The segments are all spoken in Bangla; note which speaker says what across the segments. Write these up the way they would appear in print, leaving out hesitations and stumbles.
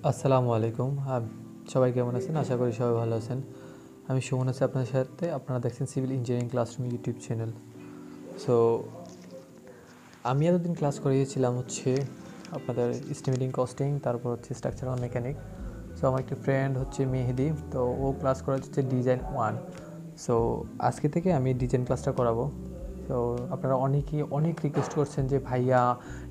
Speaker 1: আসসালামু আলাইকুম। সবাই কেমন আছেন? আশা করি সবাই ভালো আছেন। আমি সুমন আছি আপনার সাথে। আপনারা দেখছেন civil engineering classroom YouTube channel. So আমি এতদিন ক্লাস করিয়েছিলাম হচ্ছে আপনাদের এস্টিমেটিং কস্টিং, তারপর হচ্ছে স্ট্রাকচারাল মেকানিক। সো আমার একটি ফ্রেন্ড হচ্ছে মেহেদি, তো ও ক্লাস করা হচ্ছে ডিজাইন 1। সো আজকে থেকে আমি ডিজাইন ক্লাসটা করাবো। তো আপনারা অনেকেই অনেক রিকোয়েস্ট করছেন যে ভাইয়া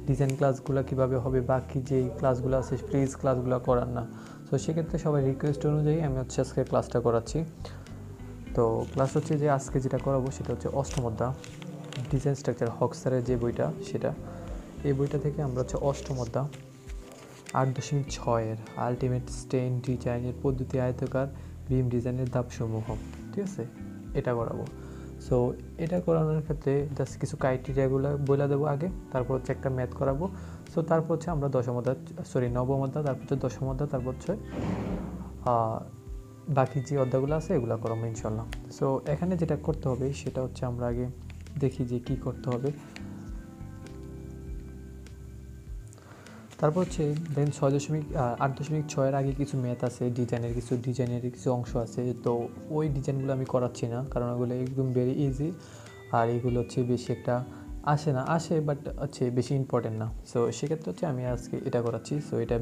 Speaker 1: ডিজাইন ক্লাসগুলো কীভাবে হবে, বাকি যেই ক্লাসগুলো আছে প্লিজ ক্লাসগুলো করান না। তো সেক্ষেত্রে সবাই রিকোয়েস্ট অনুযায়ী আমি হচ্ছে আজকে ক্লাসটা করাচ্ছি। তো ক্লাস হচ্ছে যে আজকে যেটা করাবো সেটা হচ্ছে অষ্টম অধ্যায় ডিজাইন স্ট্রাকচার, হকস্টারের যে বইটা সেটা, এই বইটা থেকে আমরা হচ্ছে অষ্টম অধ্যায় 8.6 আলটিমেট স্টেন ডিজাইনের পদ্ধতি, আয়তকার বিম ডিজাইনের ধাপসমূহ, ঠিক আছে, এটা করাবো। সো এটা করানোর ক্ষেত্রে জাস্ট কিছু ক্রাইটেরিয়াগুলো বলে দেবো আগে, তারপর হচ্ছে একটা ম্যাথ করাবো। সো তারপর হচ্ছে আমরা নবম অধ্যায়, তারপর হচ্ছে দশম অধ্যায়, তারপর হচ্ছে বাকি যে অধ্যায়গুলো আছে এগুলো করাবো ইনশাল্লাহ। সো এখানে যেটা করতে হবে সেটা হচ্ছে আমরা আগে দেখি যে কি করতে হবে। তারপর হচ্ছে দেন 8.6 আগে কিছু ম্যাথ আছে, ডিজাইনের কিছু অংশ আছে। তো ওই ডিজাইনগুলো আমি করাচ্ছি না, কারণ ওগুলো একদম ভেরি ইজি, আর এগুলো হচ্ছে বেশি একটা আসে বাট হচ্ছে বেশি ইম্পর্টেন্ট না। সো সেক্ষেত্রে হচ্ছে আমি আজকে এটা করাচ্ছি। সো এটা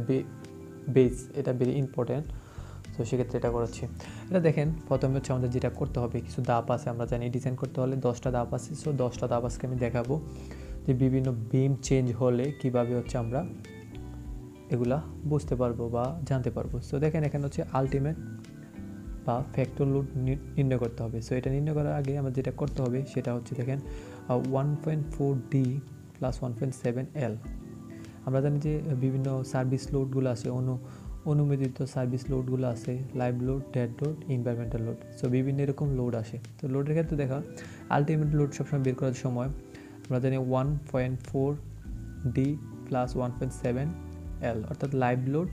Speaker 1: বেস, এটা ভেরি ইম্পর্টেন্ট। তো সেক্ষেত্রে এটা করাচ্ছি। এটা দেখেন, প্রথমে হচ্ছে আমাদের যেটা করতে হবে, কিছু ধাপ আছে। আমরা জানি ডিজাইন করতে হলে 10টা ধাপ আছে। সো 10টা ধাপ আজকে আমি দেখাবো যে বিভিন্ন বিম চেঞ্জ হলে কীভাবে হচ্ছে আমরা এগুলা বুঝতে পারবো বা জানতে পারবো। সো দেখেন, এখানে হচ্ছে আলটিমেট বা ফ্যাক্টর লোড নির্ণয় করতে হবে। সো এটা নির্ণয় করার আগে আমাদের যেটা করতে হবে সেটা হচ্ছে দেখেন 1.4D প্লাস 1.7L। আমরা জানি যে বিভিন্ন সার্ভিস লোডগুলো আছে, অনুমোদিত সার্ভিস লোডগুলো আছে, live load, dead load, environmental load. So বিভিন্ন এরকম লোড আসে। তো লোডের ক্ষেত্রে দেখা আলটিমেট লোড সবসময় বের করার সময় আমরা জানি 1.4D প্লাস 1.7L, অর্থাৎ লাইভ লোড।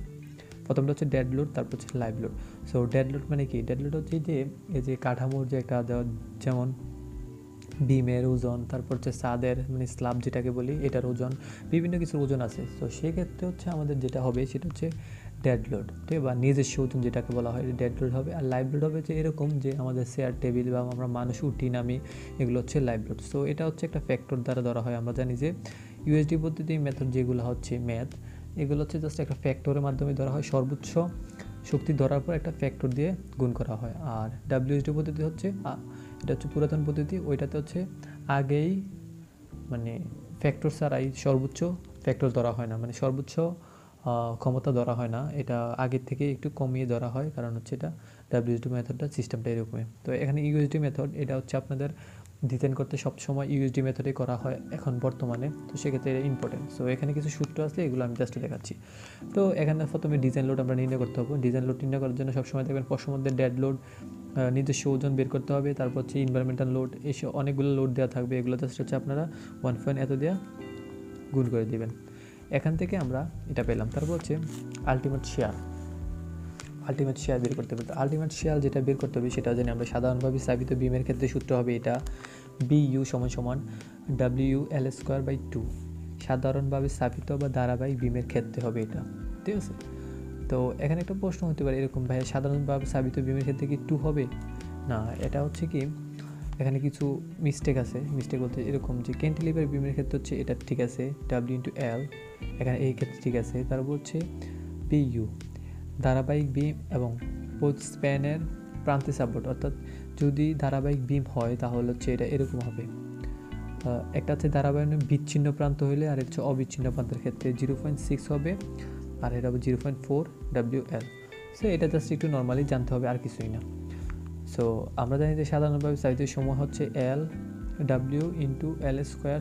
Speaker 1: প্রথমটা হচ্ছে ডেড লোড, তারপর হচ্ছে live load. So dead load মানে কি? ডেড লোড হচ্ছে যে এই যে কাঠামোর যে একটা যেমন বিমের ওজন, তারপর হচ্ছে ছাদের মানে স্ল্যাব যেটাকে বলি, এটার ওজন, বিভিন্ন কিছুর ওজন আছে। তো সেক্ষেত্রে হচ্ছে আমাদের যেটা হবে সেটা হচ্ছে ডেড লোড, ঠিক, বা নিজস্ব ওজন যেটাকে বলা হয় ডেড লোড হবে। আর লাইভ লোড হবে যে এরকম যে আমাদের চেয়ার টেবিল বা আমরা মানুষ উঠি নামি, এগুলো হচ্ছে লাইভ লোড। সো এটা হচ্ছে একটা ফ্যাক্টর দ্বারা ধরা হয়। আমরা জানি যে ইউএসডি পদ্ধতি মেথড যেগুলো হচ্ছে ম্যাথ, এগুলো হচ্ছে জাস্ট একটা ফ্যাক্টরের মাধ্যমে ধরা হয়, সর্বোচ্চ শক্তি ধরার পর একটা ফ্যাক্টর দিয়ে গুণ করা হয়। আর ডাব্লিউএসডি পদ্ধতি হচ্ছে এটা হচ্ছে পুরাতন পদ্ধতি, ওইটাতে হচ্ছে আগেই মানে ফ্যাক্টর ছাড়াই সর্বোচ্চ ফ্যাক্টর ধরা হয় না, মানে সর্বোচ্চ ক্ষমতা ধরা হয় না, এটা আগের থেকে একটু কমিয়ে ধরা হয়, কারণ হচ্ছে এটা ডাব্লিউএসডি মেথডটা সিস্টেমটা এরকমই। তো এখানে ইউএসডি মেথড, এটা হচ্ছে আপনাদের ডিজাইন করতে সবসময় ইউএসডি মেথডে করা হয় এখন বর্তমানে। তো সেক্ষেত্রে এটা ইম্পর্টেন্ট। সো এখানে কিছু সূত্র আছে, এগুলো আমি জাস্ট দেখাচ্ছি। তো এখানে প্রথমে ডিজাইন লোড আমরা নির্ণয় করতে হবে। ডিজাইন লোড নির্ণয় করার জন্য সবসময় দেখবেন প্রশ্নের মধ্যে ডেড লোড, নিজস্ব ওজন বের করতে হবে, তারপর হচ্ছে এনভায়রনমেন্টাল লোড, এসব অনেকগুলো লোড দেওয়া থাকবে। এগুলো জাস্ট হচ্ছে আপনারা 1 এত দেওয়া গুণ করে দিবেন। এখান থেকে আমরা এটা পেলাম। তারপর হচ্ছে আলটিমেট শেয়ার বের করতে হবে। আলটিমেট শেয়ার যেটা বের করতে হবে সেটা জানি আমরা সাধারণভাবে স্থাপিত বিমের ক্ষেত্রে সূত্র হবে এটা BU = WL²/2। সাধারণভাবে স্থাপিত বা ধারাবাহিক বিমের ক্ষেত্রে হবে এটা, ঠিক আছে। তো এখানে একটা প্রশ্ন হতে পারে এরকম, ভাই সাধারণভাবে স্থাপিত বিমের ক্ষেত্রে কি 2 হবে? না, এটা হচ্ছে কি, এখানে কিছু মিস্টেক আছে। মিস্টেক বলতে এরকম যে ক্যান্টিলিভার বিমের ক্ষেত্রে হচ্ছে এটা ঠিক আছে W×L, এখানে এই ক্ষেত্রে ঠিক আছে। তারপর হচ্ছে PU ধারাবাহিক বিম এবং পোস্ট স্প্যানের প্রান্তে সাপোর্ট, অর্থাৎ যদি ধারাবাহিক বিম হয় তাহলে হচ্ছে এটা এরকম হবে। একটা হচ্ছে ধারাবাহিক বিচ্ছিন্ন প্রান্ত হলে, আর হচ্ছে অবিচ্ছিন্ন প্রান্তের ক্ষেত্রে 0.6 হবে, আর এটা হবে 0.4 WL। সো এটা জাস্ট একটু নর্মালি জানতে হবে, আর কিছুই না। সো আমরা জানি যে সাধারণভাবে সাইজের সময় হচ্ছে L/W×L²,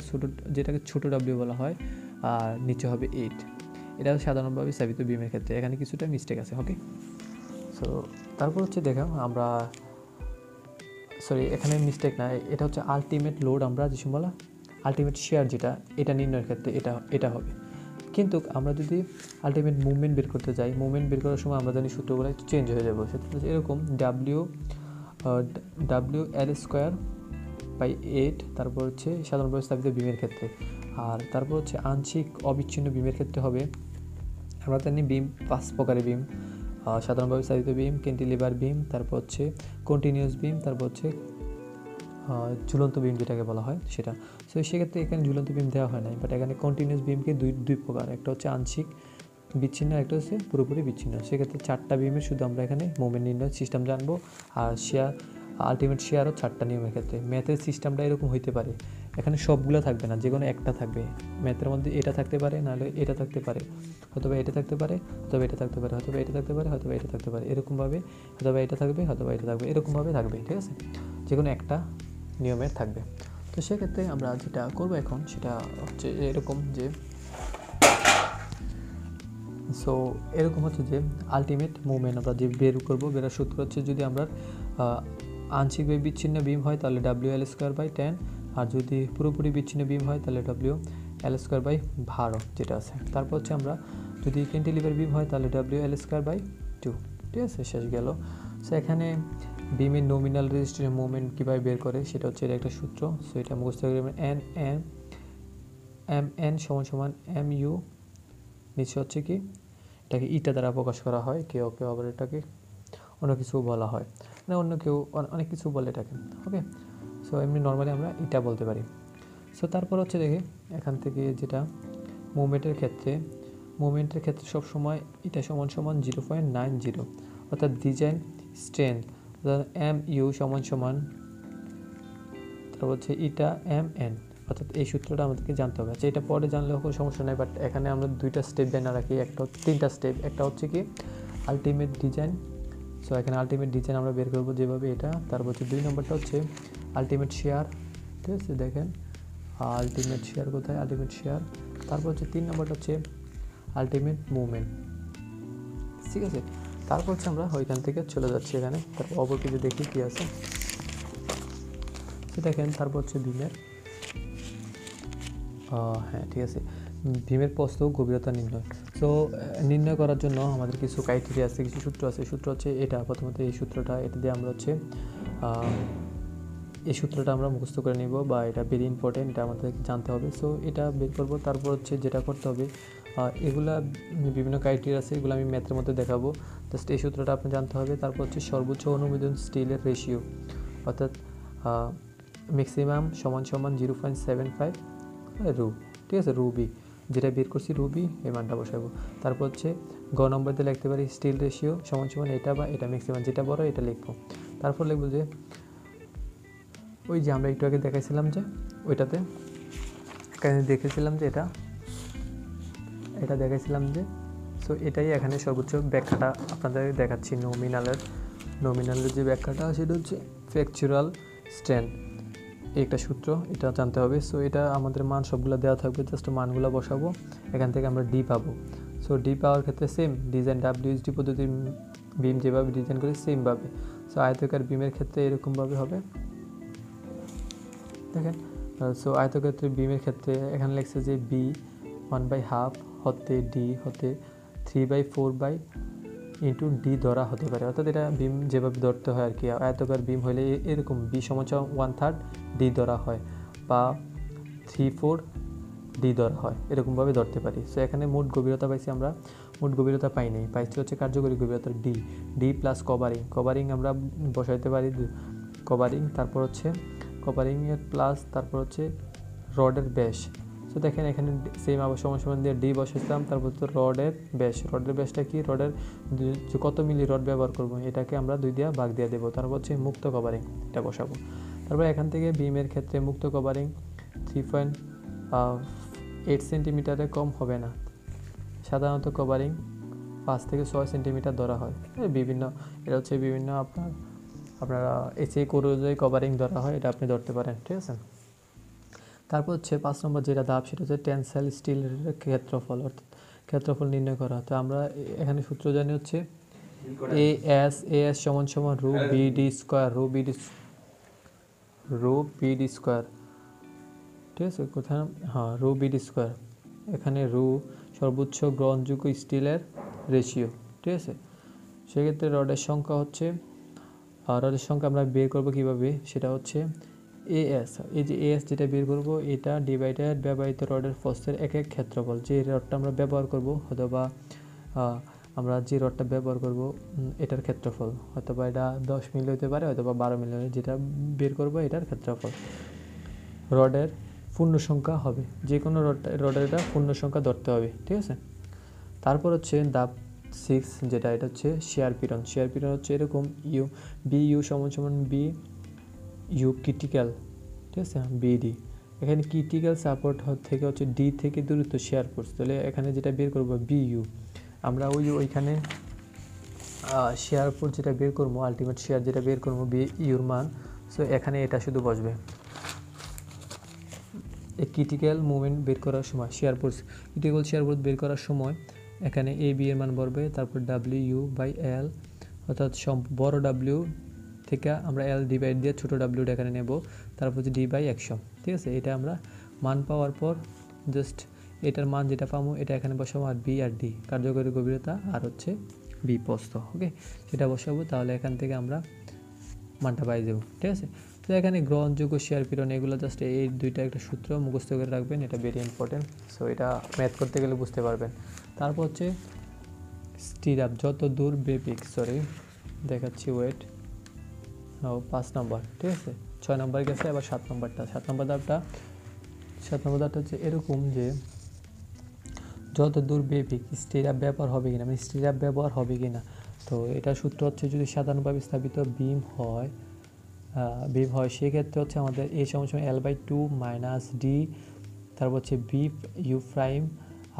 Speaker 1: ছোটো যেটাকে ছোটো W বলা হয়, আর নিচে হবে 8। এটা সাধারণভাবে স্থাপিত বিমের ক্ষেত্রে। এখানে কিছুটা মিস্টেক আছে, ওকে। সো তারপর হচ্ছে দেখা আমরা এখানে মিস্টেক না, এটা হচ্ছে আলটিমেট লোড, আমরা যে সময় আলটিমেট শেয়ার যেটা, এটা নির্ণয়ের ক্ষেত্রে এটা হবে। কিন্তু আমরা যদি আলটিমেট মুভমেন্ট বের করতে যাই, মুভমেন্ট বের করার সময় আমরা জানি সূত্রগুলো একটু চেঞ্জ হয়ে যাবে। সেটা এরকম WL²/8, তারপর হচ্ছে সাধারণভাবে স্থাপিত বিমের ক্ষেত্রে। আর তারপর হচ্ছে আংশিক অবিচ্ছিন্ন বিমের ক্ষেত্রে হবে আমরা জানি বিম 5 প্রকারের বিম, সাধারণভাবে চালিত বিম, ক্যান্টিলিভার বিম, তারপর হচ্ছে কন্টিনিউয়াস বিম, তারপর হচ্ছে ঝুলন্ত বিম যেটাকে বলা হয় সেটা। সো সেক্ষেত্রে এখানে ঝুলন্ত বিম দেওয়া হয় নাই, বাট এখানে কন্টিনিউয়াস বিমকে দুই প্রকার, একটা হচ্ছে আংশিক বিচ্ছিন্ন, একটা হচ্ছে পুরোপুরি বিচ্ছিন্ন। সেক্ষেত্রে 4টা বিমের শুধু আমরা এখানে মোমেন্ট নির্ণয় সিস্টেম জানবো, আর শেয়ার আলটিমেট শেয়ারও 4টা নিয়মের ক্ষেত্রে। ম্যাথের সিস্টেমটা এরকম হইতে পারে, এখানে সবগুলো থাকবে না, যে কোনো একটা থাকবে। ম্যাথের মধ্যে এটা থাকতে পারে, নাহলে এটা থাকতে পারে, অথবা এটা থাকতে পারে, অথবা এটা থাকতে পারে, অথবা এটা থাকতে পারে, অথবা এটা থাকতে পারে, এরকমভাবে, অথবা এটা থাকবে, অথবা এটা থাকবে, এরকমভাবে থাকবে, ঠিক আছে? যে কোনো একটা নিয়মের থাকবে। তো সেক্ষেত্রে আমরা যেটা করবো এখন সেটা হচ্ছে এরকম যে, সো এরকম হচ্ছে যে আলটিমেট মুভমেন্ট আমরা যে বের করবো, বেরার সূত্র হচ্ছে যদি আমরা আংশিকভাবে বিচ্ছিন্ন বিম হয় তাহলে WL²/10, আর যদি পুরোপুরি বিচ্ছিন্ন বিম হয় তাহলে WL²/12 যেটা আছে। তারপর হচ্ছে আমরা যদি ক্যান্টিলিভার বিম হয় তাহলে WL²/2, ঠিক আছে? শেষ গেল। সো এখানে বিমের নমিনাল রেজিস্ট্রেশন মুভমেন্ট কীভাবে বের করে সেটা হচ্ছে এর একটা সূত্র। সো এটা মুখস্থ করে MN = MU, নিচে হচ্ছে কি এটাকে ইটা দ্বারা প্রকাশ করা হয়, কেউ আবার এটাকে অন্য কিছু বলা হয়, মানে অন্য কেউ অনেক কিছু বলে এটাকে, ওকে? সো এমনি নর্মালি আমরা ইটা বলতে পারি। সো তারপর হচ্ছে দেখে এখান থেকে যেটা মুভমেন্টের ক্ষেত্রে সবসময় ইটা = 0.90, অর্থাৎ ডিজাইন স্ট্রেন MU = তারপর হচ্ছে ইটা MN, অর্থাৎ এই সূত্রটা আমাদেরকে জানতে হবে। আচ্ছা, এটা পরে জানলেও কোনো সমস্যা নেই, বাট এখানে আমরা 2টা স্টেপ জানা রাখি, 3টা স্টেপ। একটা হচ্ছে কি আলটিমেট ডিজাইন। সো এখানে আলটিমেট ডিজাইন আমরা বের করবো যেভাবে এটা। তারপর হচ্ছে 2 নম্বরটা হচ্ছে আলটিমেট শেয়ার, ঠিক আছে? দেখেন আলটিমেট শেয়ার কোথায়, আলটিমেট শেয়ার। তারপর হচ্ছে 3 নম্বরটা হচ্ছে আলটিমেট মুভমেন্ট, ঠিক আছে? তারপর হচ্ছে আমরা ওইখান থেকে চলে যাচ্ছি এখানে, তারপর অপর কিছু দেখি কী আছে। দেখেন তারপর হচ্ছে বিমের, হ্যাঁ ঠিক আছে, ভীমের প্রস্থ গভীরতা নির্ণয়। সো নির্ণয় করার জন্য আমাদের কিছু ক্রাইটেরিয়া আছে, কিছু সূত্র আছে। সূত্র হচ্ছে এটা, প্রথমত এই সূত্রটা, এটা দিয়ে আমরা হচ্ছে এই সূত্রটা আমরা মুখস্থ করে নিব, বা এটা ভেরি ইম্পর্টেন্ট, এটা আমাদের জানতে হবে। সো এটা বের করবো। তারপর হচ্ছে যেটা করতে হবে, এগুলা বিভিন্ন ক্রাইটেরিয়া আছে, এগুলো আমি ম্যাথের মধ্যে দেখাবো, জাস্ট এই সূত্রটা আপনি জানতে হবে। তারপর হচ্ছে সর্বোচ্চ অনুমোদন স্টিলের রেশিও, অর্থাৎ ম্যাক্সিমাম = 0.75 রু, ঠিক আছে? রুবি যেটা বের করছি, রুবি এই মানটা বসাবো। তারপর হচ্ছে গ নম্বর দিয়ে লিখতে পারি স্টিল রেশিও = এটা, বা এটা ম্যাক্সিমাম যেটা বড় এটা লিখবো। তারপর লিখবো যে ওই যে আমরা একটু আগে দেখাইছিলাম যে ওইটাতে দেখেছিলাম যে এটা দেখাইছিলাম যে, সো এটাই এখানে সর্বোচ্চ ব্যাখ্যাটা আপনাদের দেখাচ্ছি। নমিনালের যে ব্যাখ্যাটা সেটা হচ্ছে ফ্র্যাকচারাল স্ট্রেন, একটা সূত্র, এটা জানতে হবে। সো এটা আমাদের মান সবগুলো দেওয়া থাকবে, জাস্ট মানগুলো বসাবো, এখান থেকে আমরা ডি পাবো। সো ডি পাওয়ার ক্ষেত্রে সেম ডিজাইন WSD পদ্ধতির বিম যেভাবে ডিজাইন করি সেমভাবে। সো আয়তাকার বিমের ক্ষেত্রে এরকমভাবে হবে, দেখেন। সো আয়তক্ষেত্রের বিমের ক্ষেত্রে এখানে লেখছে যে B 1/2 হতে D হতে 3/4 ইন্টু D ধরা হতে পারে, অর্থাৎ এটা বিম যেভাবে ধরতে হয় আর কি। আয়তকার বিম হলে এরকম B = 1/3 D ধরা হয়, বা 3/4 D ধরা হয়, এরকমভাবে ধরতে পারি। সো এখানে মোট গভীরতা পাইছি আমরা, মোট গভীরতা পাইনি, পাইছি হচ্ছে কার্যকরী গভীরতা D প্লাস কভারিং আমরা বসাইতে পারি কভারিং। তারপর হচ্ছে কভারিংয়ের প্লাস, তারপর হচ্ছে রডের ব্যাস। সো দেখেন এখানে সেম আবার সমান দিয়ে ডি বসাইছিলাম। তারপর হচ্ছে রডের ব্যাসটা কি, রডের কত মিলি রড ব্যবহার করবো এটাকে আমরা 2 দিয়ে ভাগ দিয়ে দেবো। তারপর হচ্ছে মুক্ত কভারিং, এটা বসাবো। তারপর এখান থেকে বিমের ক্ষেত্রে মুক্ত কভারিং 3.8 সেন্টিমিটারে কম হবে না, সাধারণত কভারিং 5 থেকে 6 সেন্টিমিটার ধরা হয়। এটা হচ্ছে বিভিন্ন আপনারা এসে অনুযায়ী কভারিং ধরা হয়, এটা আপনি ধরতে পারেন, ঠিক আছে? তারপর হচ্ছে 5 নম্বর যেটা ধাপ, সেটা হচ্ছে টেনসাইল স্টিলের ক্ষেত্রফল, অর্থাৎ ক্ষেত্রফল নির্ণয় করা। তো আমরা এখানে সূত্র জানি হচ্ছে AS = রু BD স্কোয়ার, রু BD স্কোয়ার, ঠিক আছে? কোথায়, হ্যাঁ, রু BD স্কোয়ার। এখানে রু সর্বোচ্চ গ্রহণযোগ্য স্টিলের রেশিও, ঠিক আছে? সেক্ষেত্রে রডের সংখ্যা আমরা বের করবো কীভাবে, সেটা হচ্ছে AS, এই যে AS যেটা বের করবো, এটা ডিভাইডেড ব্যবহৃত রডের প্রস্থের এক ক্ষেত্রফল, যে রডটা আমরা ব্যবহার করবো, অথবা আমরা যে রডটা ব্যবহার করব এটার ক্ষেত্রফল, অথবা এটা 10 মিলি হতে পারে, অথবা 12 মিলি, যেটা বের করব এটার ক্ষেত্রফল রডের পূর্ণ সংখ্যা হবে, যে কোনো রডের এটা পূর্ণ সংখ্যা ধরতে হবে, ঠিক আছে। তারপর হচ্ছে ধাপ 6, যেটা এটা হচ্ছে শেয়ার পীড়ন। শেয়ার পীড়ন হচ্ছে এরকম, ইউ বি ইউ সমান সমান বি ইউ ক্রিটিক্যাল, ঠিক আছে, বিডি। এখানে ক্রিটিক্যাল সাপোর্ট থেকে হচ্ছে ডি থেকে দূরত্ব শেয়ার ফোর্স, তাহলে এখানে যেটা বের করব বি ইউ, আমরা ওইখানে শেয়ার ফোর্স যেটা বের করবো, আলটিমেট শেয়ার যেটা বের করবো বি ইউর মান, সো এখানে এটা শুধু বসবে। এই ক্রিটিক্যাল মুভমেন্ট বের করার সময় share force, critical share force বের করার সময় এখানে এ বি এর মান বলবে, তারপর ডাব্লিউ ইউ বাই এল, অর্থাৎ বড় ডাব্লিউ থেকে আমরা এল ডিভাইড দিয়ে ছোটো ডাব্লিউটা এখানে নেব, তারপর হচ্ছে ডি বাই 100, ঠিক আছে। এটা আমরা মান পাওয়ার পর জাস্ট এটার মান যেটা পাবো এটা এখানে বসাবো, আর বি আর ডি কার্যকরী গভীরতা, আর হচ্ছে বি প্রস্থ, ওকে, সেটা বসাবো, তাহলে এখান থেকে আমরা মানটা পাই যাবো, ঠিক আছে। তো এখানে গ্রহণযোগ্য শেয়ার পীড়ন, এগুলো জাস্ট এই দুইটা একটা সূত্র মুখস্থ করে রাখবেন, এটা ভেরি ইম্পর্টেন্ট, সো এটা ম্যাথ করতে গেলে বুঝতে পারবেন। তারপর হচ্ছে স্টিরাপ, যত দূর বেপিক, সরি দেখাচ্ছি, ওয়েট, 5 নম্বর, ঠিক আছে, 6 নম্বর গেছে, আবার 7 নম্বরটা। 7 নম্বর ধাপটা হচ্ছে এরকম যে যত দূর বেপিক স্টিরাপ ব্যবহার হবে কিনা, মানে স্টিরাপ ব্যবহার হবে কিনা। তো এটা সূত্র হচ্ছে যদি সাধারণভাবে স্থাপিত বিম হয় সেক্ষেত্রে হচ্ছে আমাদের এই সময় L/2 মাইনাস ডি, তারপর হচ্ছে বি ইউ প্রাইম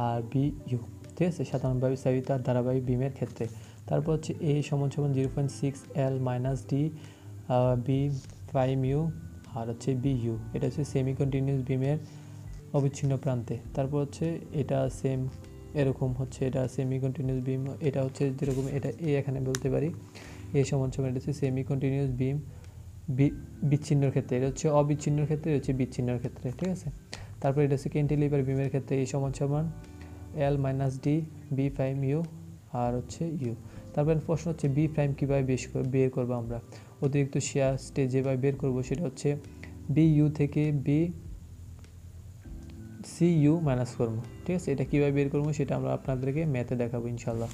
Speaker 1: আর বি ইউ, ঠিক আছে, সাধারণভাবে স্থাপিত আর ধারাবাহিক বিমের ক্ষেত্রে। তারপর হচ্ছে এ সমান 0.6 L minus D B prime U আর হচ্ছে বি ইউ, এটা হচ্ছে সেমি কন্টিনিউয়াস বিমের অবিচ্ছিন্ন প্রান্তে। তারপর হচ্ছে এটা সেম এরকম হচ্ছে, এটা সেমি কন্টিনিউয়াস বিম, এটা হচ্ছে যেরকম এটা এ এখানে বলতে পারি, এ সমান এটা হচ্ছে সেমি কন্টিনিউয়াস বিম বিচ্ছিন্নর ক্ষেত্রে, এটা হচ্ছে অবিচ্ছিন্নর ক্ষেত্রে, এটা হচ্ছে বিচ্ছিন্নর ক্ষেত্রে, ঠিক আছে। তারপর এটা হচ্ছে ক্যান্টিলিভার বিমের ক্ষেত্রে এই সমান L minus D B prime U আর হচ্ছে ইউ। তারপর প্রশ্ন হচ্ছে বি প্রাইম কীভাবে বের করবো আমরা, অতিরিক্ত শেয়ার স্টেজ যেভাবে বের করবো সেটা হচ্ছে বি ইউ থেকে বি সি ইউ মাইনাস করবো, ঠিক আছে। এটা কীভাবে বের করবো সেটা আমরা আপনাদেরকে ম্যাথে দেখাবো ইনশাল্লাহ।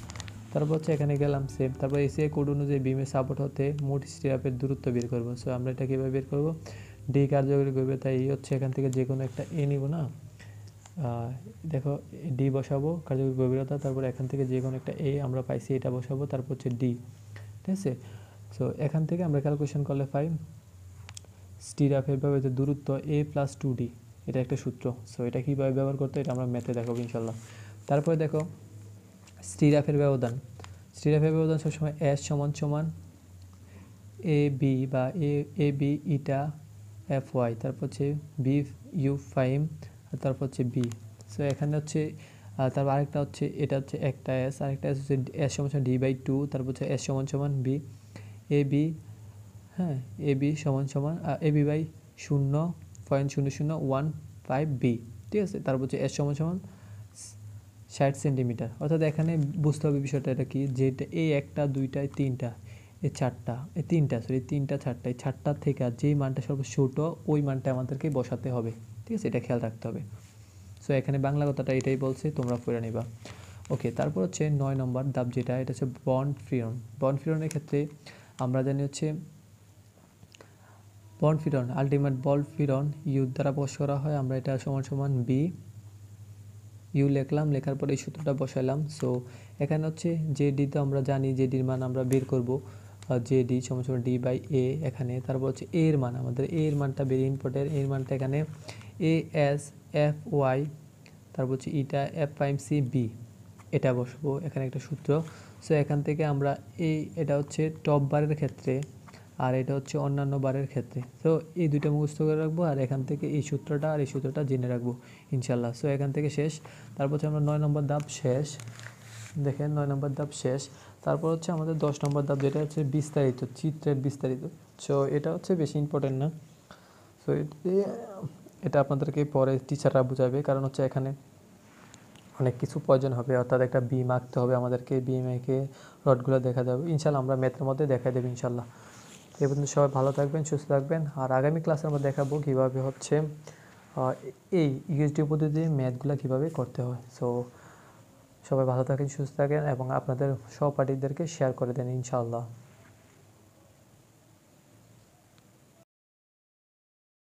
Speaker 1: তারপর হচ্ছে এখানে গেলাম সেম, তারপর এসিআই কোড অনুযায়ী বিমের সাপোর্ট হতে মোট স্টিরাপের দূরত্ব বের করবো। সো আমরা এটা কীভাবে বের করবো, ডি কার্যকরী গভীরতা এই হচ্ছে, এখান থেকে যে কোনো একটা এ নিব না, দেখো ডি বসাবো কার্যকরী গভীরতা, তারপর এখান থেকে যে কোনো একটা এ আমরা পাইছি এটা বসাবো, তারপর হচ্ছে ডি, ঠিক আছে। সো এখান থেকে আমরা ক্যালকুলেশন করলে পাই স্টিরাপের ব্যবহৃত দূরত্ব এ প্লাস 2D, এটা একটা সূত্র। সো এটা কীভাবে ব্যবহার করতে এটা আমরা ম্যাথে দেখাবো ইনশাল্লাহ। তারপরে দেখো স্টিরাপের ব্যবধান সবসময় এস সমান এ বি বা A B eta F Y, তারপর হচ্ছে বি ইউ ফাইম, আর তারপর হচ্ছে বি। সো এখানে হচ্ছে তারপর আরেকটা হচ্ছে এটা হচ্ছে একটা এস, আরেকটা এস হচ্ছে এস সমান D/2, তারপর হচ্ছে এস সমান বি এ বি, হ্যাঁ এ বি সমান এ বি বাই 0.0015 বি, ঠিক আছে। তারপর হচ্ছে এস সমান 60 সেন্টিমিটার, অর্থাৎ এখানে বুঝতে হবে বিষয়টা এটা কি, যে এই একটা দুইটা তিনটা এই চারটা এই তিনটা চারটা, এই চারটার থেকে যেই মানটা সর্বোচ্চ ছোট ওই মানটা আমাদেরকে বসাতে হবে, ঠিক আছে, এটা খেয়াল রাখতে হবে। সো এখানে বাংলা কথাটা এটাই বলছে, তোমরা পড়ে নিবা, ওকে। তারপর হচ্ছে 9 নম্বর ধাপ যেটা, এটা হচ্ছে বন্ড ফ্রিরনের ক্ষেত্রে আমরা জানি হচ্ছে বন্ড ফ্রিরন আলটিমেট বন্ড ফ্রিরন ইউ দ্বারা প্রকাশ করা হয়, আমরা এটা সমান বি ইউ লিখলাম, লেখার পরে এই সূত্রটা বসাইলাম। সো এখানে হচ্ছে যে ডি তো আমরা জানি, যে ডির মান আমরা বের করব, যে ডি সমান ডি বাই এ এখানে। তারপর হচ্ছে এ এর মান, আমাদের এ এর মানটা ভেরি ইম্পর্টেন্ট, এর মানটা এখানে এ এস এফ ওয়াই, তারপর হচ্ছে ইটা এফ প্রাইম সি বি, এটা বসবো এখানে একটা সূত্র। সো এখান থেকে আমরা এটা হচ্ছে টপ বারের ক্ষেত্রে, আর এটা হচ্ছে অন্যান্য বারের ক্ষেত্রে। তো এই দুইটা মুখস্থ করে রাখবো, আর এখান থেকে এই সূত্রটা আর এই সূত্রটা জেনে রাখবো ইনশাল্লাহ। সো এখান থেকে শেষ। তারপর হচ্ছে আমরা 9 নম্বর ধাপ শেষ, দেখেন 9 নম্বর ধাপ শেষ। তারপর হচ্ছে আমাদের 10 নম্বর ধাপ, যেটা হচ্ছে বিস্তারিত, চিত্রের বিস্তারিত। সো এটা হচ্ছে বেশি ইম্পর্টেন্ট না, সো এটা আপনাদেরকে পরে টিচাররা বোঝাবে, কারণ হচ্ছে এখানে অনেক কিছু প্রয়োজন হবে, অর্থাৎ একটা বিম আঁকতে হবে আমাদেরকে, বিম এঁকে রডগুলো দেখা যাবে ইনশাল্লাহ, আমরা ম্যাথের মধ্যে দেখা দেবো ইনশাল্লাহ। এই পর্যন্ত সবাই ভালো থাকবেন, সুস্থ থাকবেন, আর আগামী ক্লাসে আমরা দেখাবো কীভাবে হচ্ছে এই ইউএসডি পদ্ধতিতে ম্যাথগুলো কীভাবে করতে হয়। সো সবাই ভালো থাকেন, সুস্থ থাকেন এবং আপনাদের সহপাঠীদেরকে শেয়ার করে দেন ইনশাআল্লাহ।